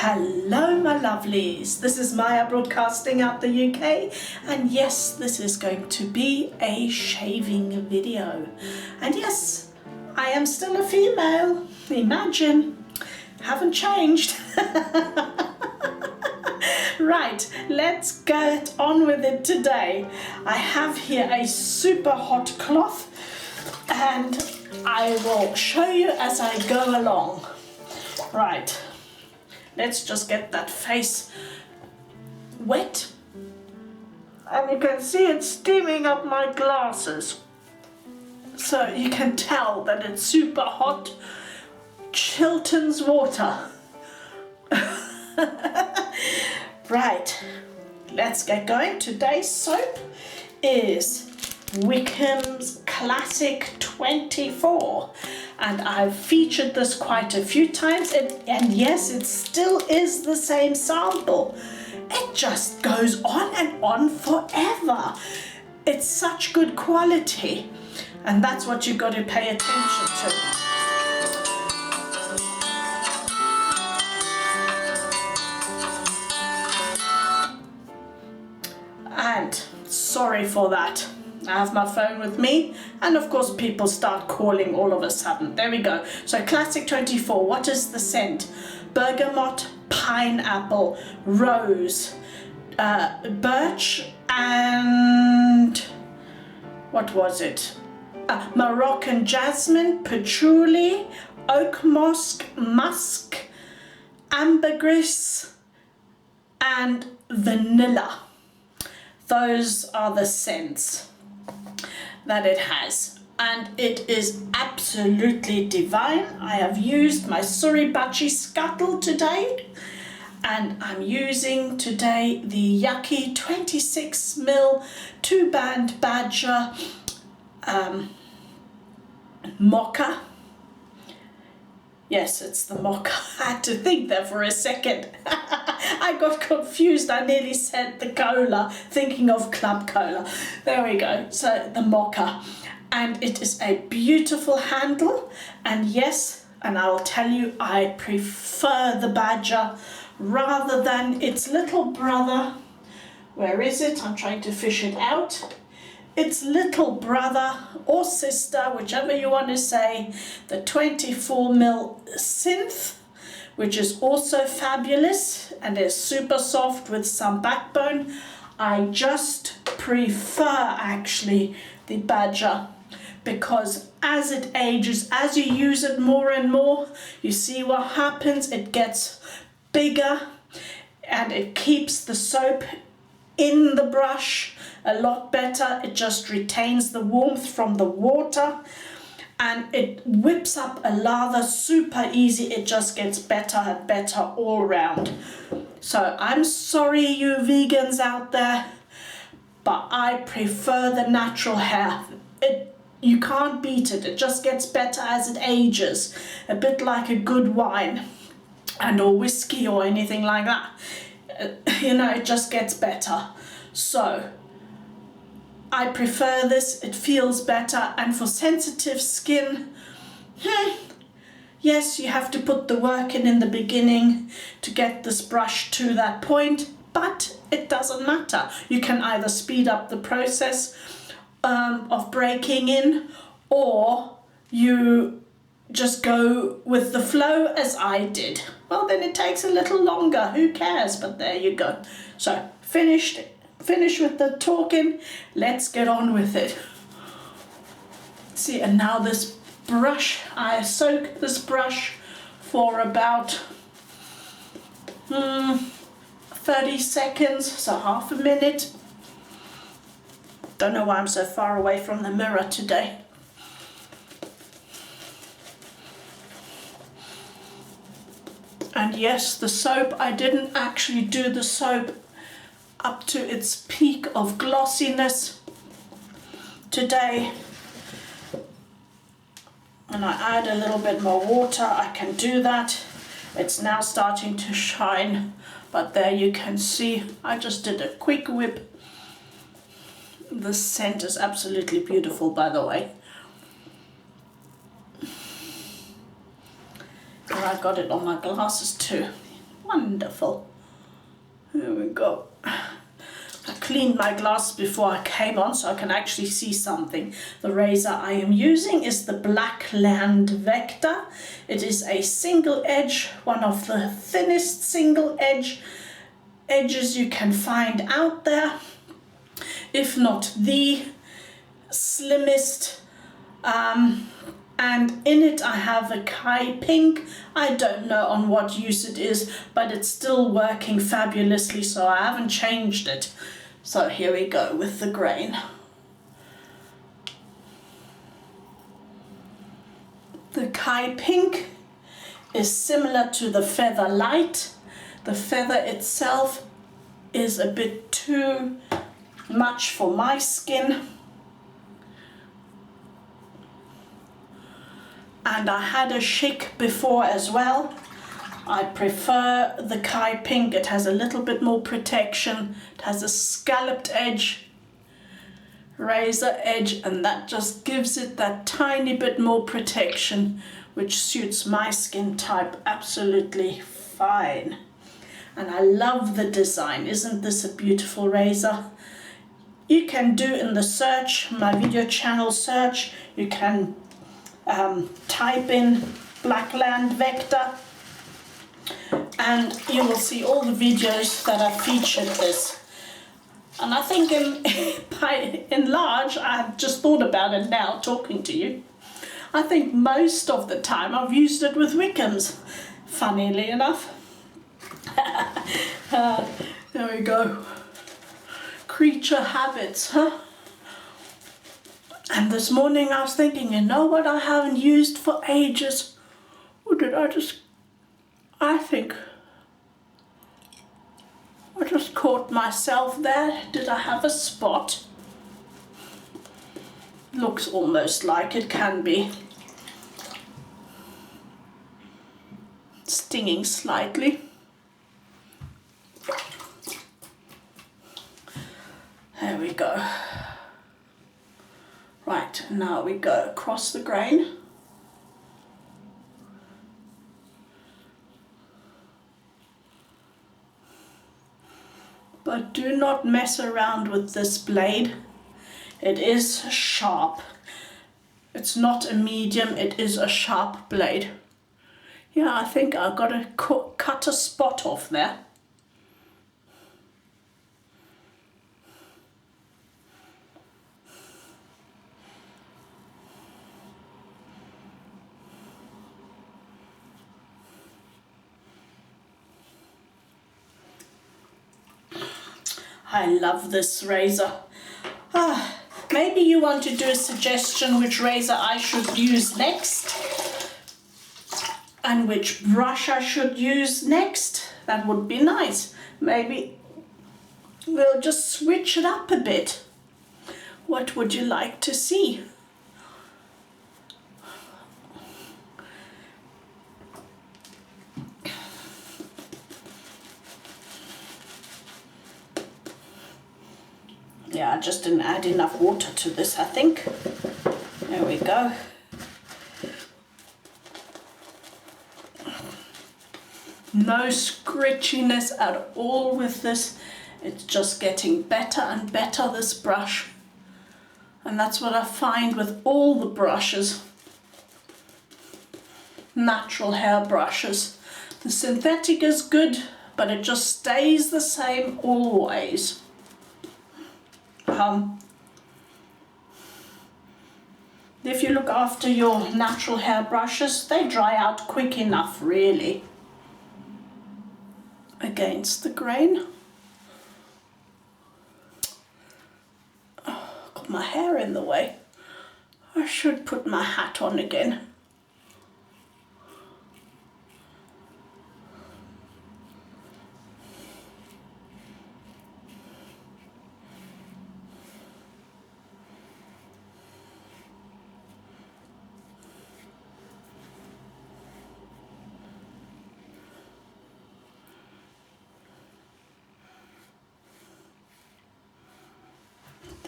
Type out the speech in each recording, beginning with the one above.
Hello my lovelies, this is Maja broadcasting out the UK, and yes, this is going to be a shaving video. And yes, I am still a female, imagine, haven't changed. Right, let's get on with it today. I have here a super hot cloth and I will show you as I go along. Right. Let's just get that face wet. And you can see it steaming up my glasses. So you can tell that it's super hot Chilton's water. Right, let's get going. Today's soap is Wickhams Classic 24. And I've featured this quite a few times, and yes, it still is the same sample. It just goes on and on forever. It's such good quality, and that's what you've got to pay attention to. And sorry for that. I have my phone with me, and of course people start calling all of a sudden. There we go. So Classic 24, what is the scent? Bergamot, pineapple, rose, birch, and what was it? Moroccan jasmine, patchouli, oak musk, ambergris, and vanilla. Those are the scents that it has, and it is absolutely divine. I have used my Suribatchi Scuttle today, and I'm using today the Yaqi 26mm 2-band badger Mocca. Yes, it's the Mocca. I had to think there for a second. I got confused. I nearly said the cola, thinking of Club Cola. There we go. So the Mocca. And it is a beautiful handle. And yes, and I'll tell you, I prefer the badger rather than its little brother. Where is it? I'm trying to fish it out. Its little brother or sister, whichever you want to say, the 24mm synth, which is also fabulous and is super soft with some backbone. I just prefer actually the badger, because as it ages, as you use it more and more, you see what happens. It gets bigger and it keeps the soap in the brush a lot better. It just retains the warmth from the water, and it whips up a lather super easy. It just gets better and better all round. So I'm sorry you vegans out there, but I prefer the natural hair. You can't beat it. It just gets better as it ages, a bit like a good wine and or whiskey or anything like that. You know, it just gets better. So I prefer this, it feels better. And for sensitive skin, yes, you have to put the work in the beginning to get this brush to that point, but it doesn't matter. You can either speed up the process of breaking in, or you just go with the flow as I did. Well, then it takes a little longer, who cares? But there you go. So finish with the talking, let's get on with it. See, and now this brush, I soak this brush for about 30 seconds, so half a minute. Don't know why I'm so far away from the mirror today. And yes, the soap, I didn't actually do the soap up to its peak of glossiness today. And I add a little bit more water, I can do that. It's now starting to shine, but there you can see, I just did a quick whip. The scent is absolutely beautiful, by the way. And I got it on my glasses too. Wonderful. There we go. I cleaned my glasses before I came on so I can actually see something. The razor I am using is the Blackland Vector. It is a single edge, one of the thinnest single edges you can find out there, if not the slimmest. And in it I have a Kai Pink. I don't know on what use it is, but it's still working fabulously, so I haven't changed it. So here we go with the grain. The Kai Pink is similar to the Feather Light. The feather itself is a bit too much for my skin. And I had a chic before as well. I prefer the Kai Pink. It has a little bit more protection. It has a scalloped edge, razor edge, and that just gives it that tiny bit more protection, which suits my skin type absolutely fine. And I love the design. Isn't this a beautiful razor? You can do in the search, my video channel search, you can type in Blackland Vector and you will see all the videos that have featured this. And I think in large, I've just thought about it now talking to you, I think most of the time I've used it with Wickhams, funnily enough. There we go. Creature habits, huh? And this morning I was thinking, you know what I haven't used for ages? Or did I think I just caught myself there. Did I have a spot? Looks almost like it can be. Stinging slightly. There we go. Right, now we go across the grain. But do not mess around with this blade. It is sharp. It's not a medium, it is a sharp blade. Yeah, I think I've got to cut a spot off there. I love this razor. Maybe you want to do a suggestion which razor I should use next and which brush I should use next. That would be nice. Maybe we'll just switch it up a bit. What would you like to see? Yeah, I just didn't add enough water to this, I think. There we go. No scritchiness at all with this. It's just getting better and better, this brush. And that's what I find with all the brushes. Natural hair brushes. The synthetic is good, but it just stays the same always. If you look after your natural hair brushes, they dry out quick enough, really. Against the grain. Oh, got my hair in the way. I should put my hat on again.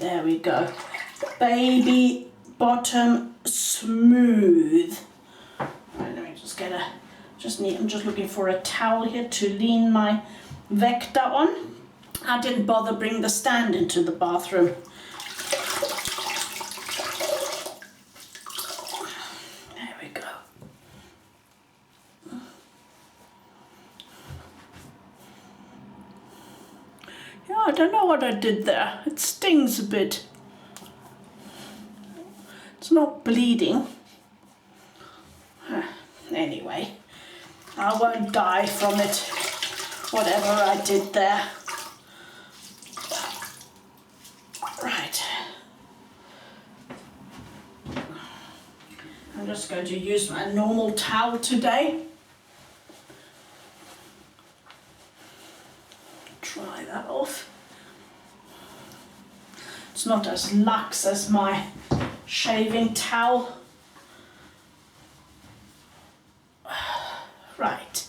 There we go. Baby bottom smooth. Right, let me just get a I'm just looking for a towel here to lean my Vector on. I didn't bother bring the stand into the bathroom. There we go. Yeah, I don't know what I did there. It stings a bit. It's not bleeding. Anyway, I won't die from it, whatever I did there. Right. I'm just going to use my normal towel today. Dry that off. It's not as luxe as my shaving towel. Right,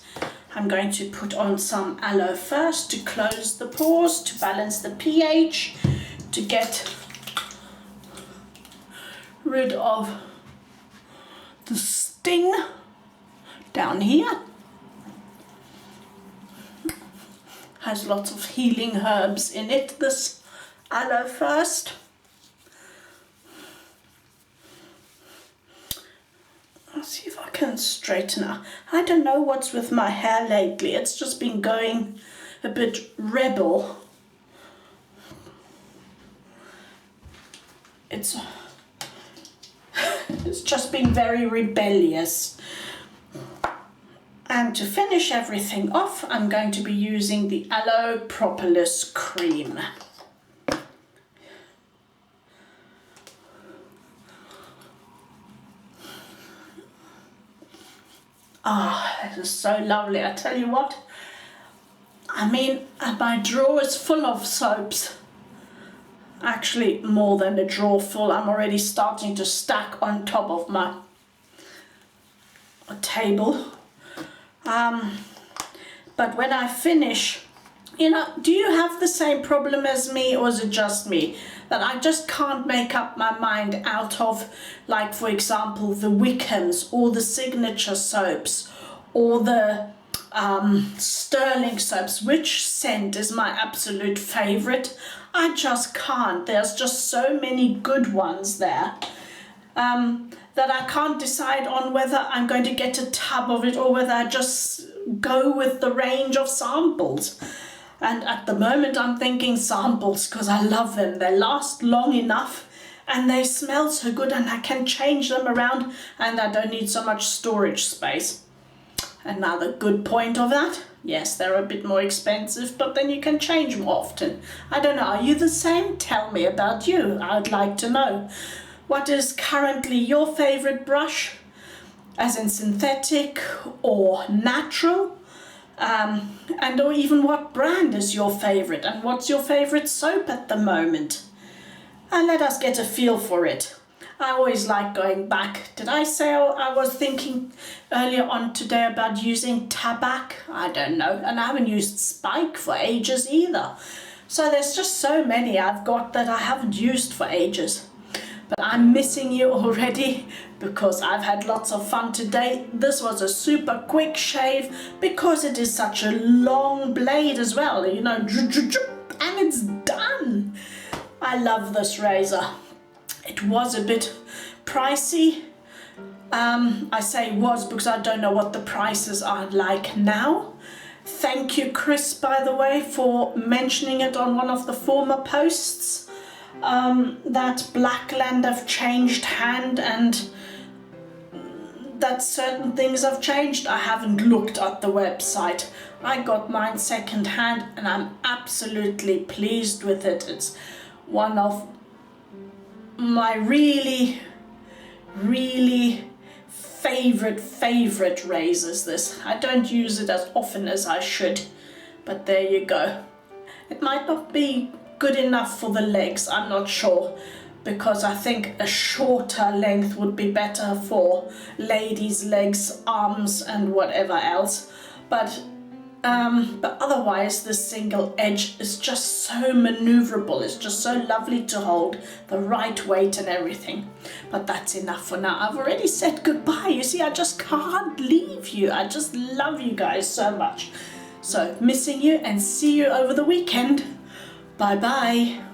I'm going to put on some aloe first to close the pores, to balance the pH, to get rid of the sting down here. Has lots of healing herbs in it, this aloe first. I'll see if I can straighten out. I don't know what's with my hair lately. It's just been going a bit rebel. It's just been very rebellious. And to finish everything off, I'm going to be using the Aloe Propolis cream. Ah, this is so lovely, I tell you what. I mean, my drawer is full of soaps. Actually, more than a drawer full. I'm already starting to stack on top of my table. But when I finish, you know, do you have the same problem as me, or is it just me? That I just can't make up my mind out of, like, for example, the Wickhams or the signature soaps or the sterling soaps. Which scent is my absolute favorite? I just can't. There's just so many good ones there that I can't decide on whether I'm going to get a tub of it or whether I just go with the range of samples. And at the moment I'm thinking samples because I love them. They last long enough and they smell so good, and I can change them around and I don't need so much storage space. Another good point of that, yes, they're a bit more expensive, but then you can change more often. I don't know, are you the same? Tell me about you. I'd like to know. What is currently your favorite brush? As in synthetic or natural? And or even what brand is your favorite, and what's your favorite soap at the moment? And let us get a feel for it. I always like going back. Did I say I was thinking earlier on today about using Tabac? I don't know. And I haven't used Spike for ages either. So there's just so many I've got that I haven't used for ages. But I'm missing you already because I've had lots of fun today. This was a super quick shave because it is such a long blade as well, you know, and it's done. I love this razor. It was a bit pricey. I say was because I don't know what the prices are like now. Thank you, Chris, by the way, for mentioning it on one of the former posts. That Blackland have changed hand and that certain things have changed. I haven't looked at the website. I got mine second hand and I'm absolutely pleased with it. It's one of my really favorite razors, this. I don't use it as often as I should, but there you go. It might not be good enough for the legs, I'm not sure, because I think a shorter length would be better for ladies' legs, arms and whatever else. But But otherwise the single edge is just so maneuverable. It's just so lovely to hold, the right weight and everything. But that's enough for now. I've already said goodbye. You see, I just can't leave you. I just love you guys so much. So missing you, and see you over the weekend. Bye bye.